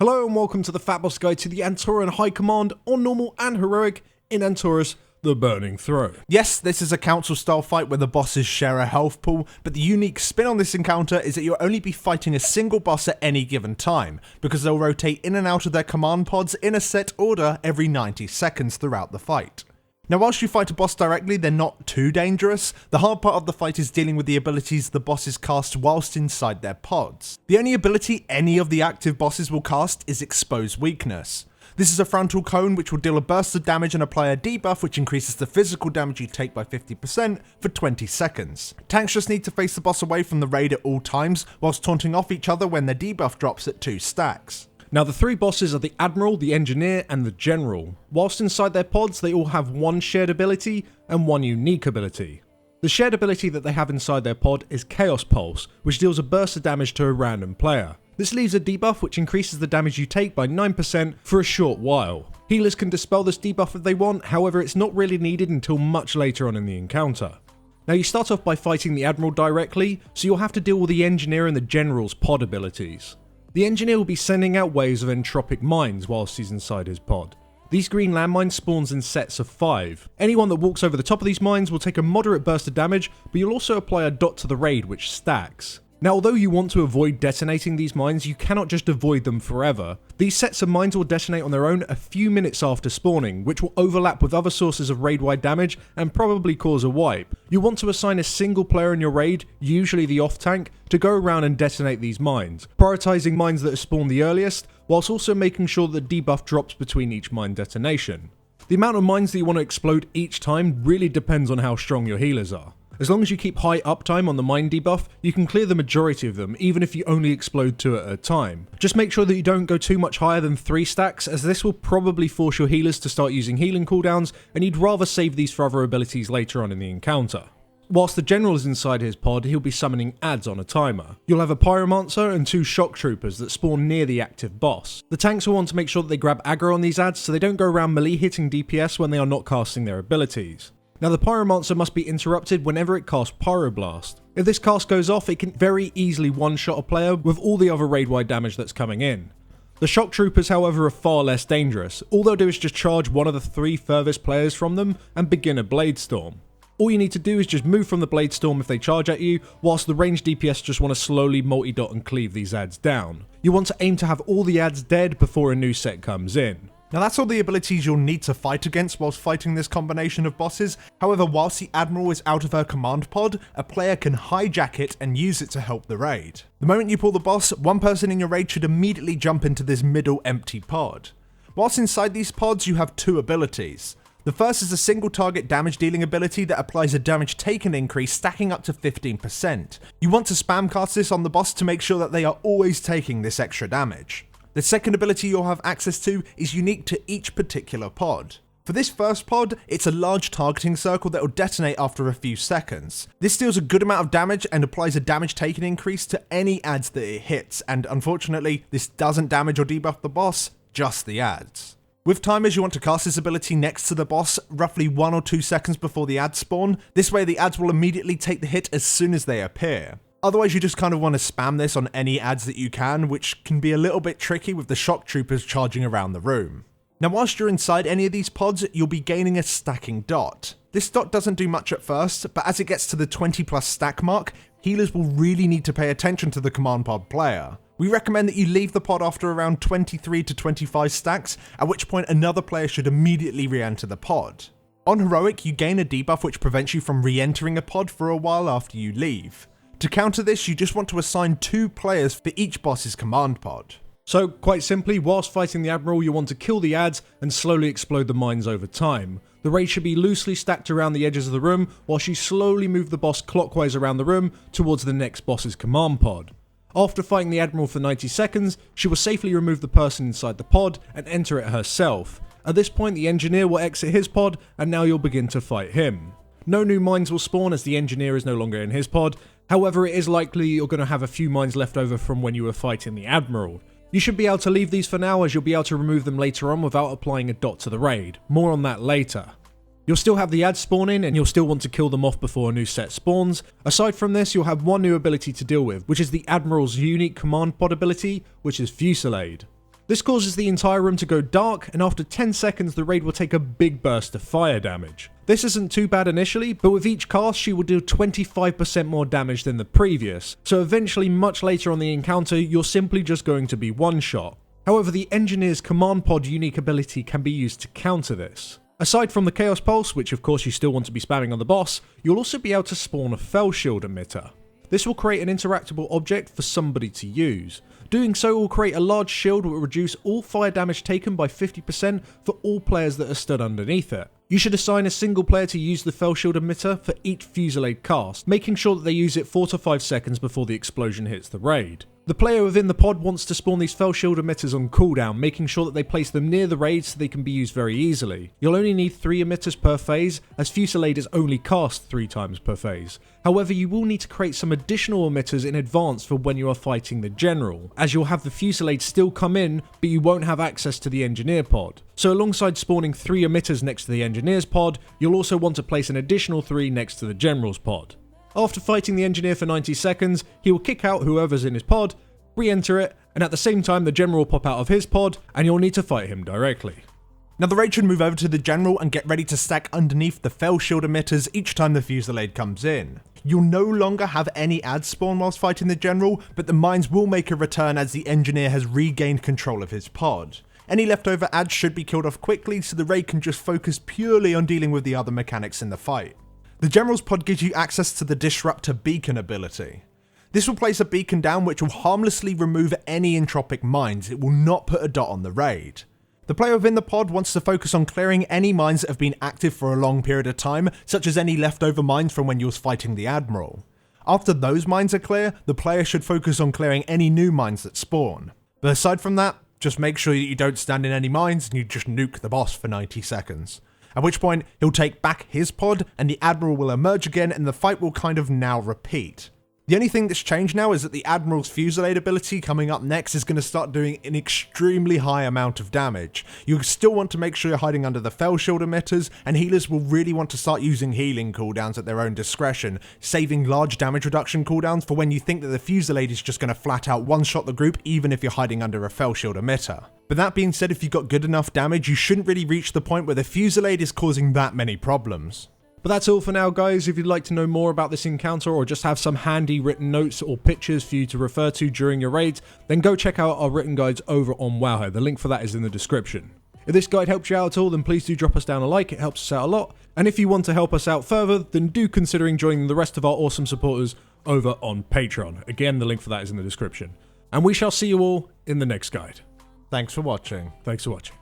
Hello and welcome to the FatBoss Guide to the Antoran High Command on Normal and Heroic in Antorus, the Burning Throne. Yes, this is a council style fight where the bosses share a health pool, but the unique spin on this encounter is that you'll only be fighting a single boss at any given time, because they'll rotate in and out of their command pods in a set order every 90 seconds throughout the fight. Now whilst you fight a boss directly, they're not too dangerous. The hard part of the fight is dealing with the abilities the bosses cast whilst inside their pods. The only ability any of the active bosses will cast is Expose Weakness. This is a frontal cone which will deal a burst of damage and apply a debuff which increases the physical damage you take by 50% for 20 seconds. Tanks just need to face the boss away from the raid at all times whilst taunting off each other when their debuff drops at 2 stacks. Now the three bosses are the Admiral, the Engineer and the General. Whilst inside their pods they all have one shared ability and one unique ability. The shared ability that they have inside their pod is Chaos Pulse, which deals a burst of damage to a random player. This leaves a debuff which increases the damage you take by 9% for a short while. Healers can dispel this debuff if they want, however it's not really needed until much later on in the encounter. Now you start off by fighting the Admiral directly, so you'll have to deal with the Engineer and the General's pod abilities. The Engineer will be sending out waves of entropic mines whilst he's inside his pod. These green landmines spawns in sets of 5. Anyone that walks over the top of these mines will take a moderate burst of damage, but you'll also apply a dot to the raid which stacks. Now although you want to avoid detonating these mines, you cannot just avoid them forever. These sets of mines will detonate on their own a few minutes after spawning, which will overlap with other sources of raid-wide damage and probably cause a wipe. You want to assign a single player in your raid, usually the off-tank, to go around and detonate these mines, prioritising mines that are spawned the earliest, whilst also making sure that debuff drops between each mine detonation. The amount of mines that you want to explode each time really depends on how strong your healers are. As long as you keep high uptime on the mine debuff, you can clear the majority of them, even if you only explode 2 at a time. Just make sure that you don't go too much higher than 3 stacks, as this will probably force your healers to start using healing cooldowns, and you'd rather save these for other abilities later on in the encounter. Whilst the General is inside his pod, he'll be summoning adds on a timer. You'll have a Pyromancer and 2 Shock Troopers that spawn near the active boss. The tanks will want to make sure that they grab aggro on these adds so they don't go around melee hitting DPS when they are not casting their abilities. Now the Pyromancer must be interrupted whenever it casts Pyroblast. If this cast goes off, it can very easily one-shot a player with all the other raid-wide damage that's coming in. The Shock Troopers, however, are far less dangerous. All they'll do is just charge one of the 3 furthest players from them and begin a Blade Storm. All you need to do is just move from the Blade Storm if they charge at you, whilst the ranged DPS just want to slowly multi-dot and cleave these adds down. You want to aim to have all the adds dead before a new set comes in. Now that's all the abilities you'll need to fight against whilst fighting this combination of bosses. However, whilst the Admiral is out of her command pod, a player can hijack it and use it to help the raid. The moment you pull the boss, one person in your raid should immediately jump into this middle empty pod. Whilst inside these pods, you have 2 abilities. The first is a single target damage dealing ability that applies a damage taken increase stacking up to 15%. You want to spam cast this on the boss to make sure that they are always taking this extra damage. The second ability you'll have access to is unique to each particular pod. For this first pod, it's a large targeting circle that will detonate after a few seconds. This deals a good amount of damage and applies a damage taken increase to any adds that it hits, and unfortunately, this doesn't damage or debuff the boss, just the adds. With timers, you want to cast this ability next to the boss, roughly 1 or 2 seconds before the adds spawn. This way the adds will immediately take the hit as soon as they appear. Otherwise, you just kind of want to spam this on any adds that you can, which can be a little bit tricky with the Shock Troopers charging around the room. Now, whilst you're inside any of these pods, you'll be gaining a stacking dot. This dot doesn't do much at first, but as it gets to the 20+ stack mark, healers will really need to pay attention to the command pod player. We recommend that you leave the pod after around 23 to 25 stacks, at which point another player should immediately re-enter the pod. On Heroic, you gain a debuff which prevents you from re-entering a pod for a while after you leave. To counter this, you just want to assign 2 players for each boss's command pod. So, quite simply, whilst fighting the Admiral, you want to kill the adds and slowly explode the mines over time. The raid should be loosely stacked around the edges of the room, whilst you slowly move the boss clockwise around the room towards the next boss's command pod. After fighting the Admiral for 90 seconds, she will safely remove the person inside the pod and enter it herself. At this point, the Engineer will exit his pod, and now you'll begin to fight him. No new mines will spawn as the Engineer is no longer in his pod. However, it is likely you're going to have a few mines left over from when you were fighting the Admiral. You should be able to leave these for now, as you'll be able to remove them later on without applying a dot to the raid. More on that later. You'll still have the adds spawning, and you'll still want to kill them off before a new set spawns. Aside from this, you'll have one new ability to deal with, which is the Admiral's unique command pod ability, which is Fusillade. This causes the entire room to go dark, and after 10 seconds the raid will take a big burst of fire damage. This isn't too bad initially, but with each cast she will do 25% more damage than the previous, so eventually much later on the encounter you're simply just going to be one shot. However, the Engineer's Command Pod unique ability can be used to counter this. Aside from the Chaos Pulse, which of course you still want to be spamming on the boss, you'll also be able to spawn a Fell Shield emitter. This will create an interactable object for somebody to use. Doing so will create a large shield that will reduce all fire damage taken by 50% for all players that are stood underneath it. You should assign a single player to use the Fell Shield emitter for each Fusillade cast, making sure that they use it 4 to 5 seconds before the explosion hits the raid. The player within the pod wants to spawn these Fell Shield emitters on cooldown, making sure that they place them near the raid so they can be used very easily. You'll only need 3 emitters per phase, as Fusillade is only cast 3 times per phase. However, you will need to create some additional emitters in advance for when you are fighting the General, as you'll have the Fusillade still come in, but you won't have access to the Engineer pod. So alongside spawning 3 emitters next to the Engineer's pod, you'll also want to place an additional 3 next to the General's pod. After fighting the Engineer for 90 seconds, he will kick out whoever's in his pod, re-enter it, and at the same time the General will pop out of his pod, and you'll need to fight him directly. Now the raid should move over to the General and get ready to stack underneath the Fell Shield emitters each time the Fusillade comes in. You'll no longer have any ads spawn whilst fighting the General, but the mines will make a return as the Engineer has regained control of his pod. Any leftover ads should be killed off quickly so the raid can just focus purely on dealing with the other mechanics in the fight. The General's pod gives you access to the Disruptor Beacon ability. This will place a beacon down which will harmlessly remove any entropic mines. It will not put a dot on the raid. The player within the pod wants to focus on clearing any mines that have been active for a long period of time, such as any leftover mines from when you was fighting the Admiral. After those mines are clear, the player should focus on clearing any new mines that spawn. But aside from that, just make sure that you don't stand in any mines and you just nuke the boss for 90 seconds. At which point, he'll take back his pod and the Admiral will emerge again and the fight will kind of now repeat. The only thing that's changed now is that the Admiral's Fusillade ability coming up next is going to start doing an extremely high amount of damage. You still want to make sure you're hiding under the Fell Shield emitters, and healers will really want to start using healing cooldowns at their own discretion, saving large damage reduction cooldowns for when you think that the Fusillade is just going to flat out one-shot the group even if you're hiding under a Fell Shield emitter. But that being said, if you've got good enough damage, you shouldn't really reach the point where the Fusillade is causing that many problems. But that's all for now, guys. If you'd like to know more about this encounter or just have some handy written notes or pictures for you to refer to during your raids, then go check out our written guides over on Wowhead. The link for that is in the description. If this guide helps you out at all, then please do drop us down a like. It helps us out a lot. And if you want to help us out further, then do consider joining the rest of our awesome supporters over on Patreon. Again, the link for that is in the description. And we shall see you all in the next guide. Thanks for watching. Thanks for watching.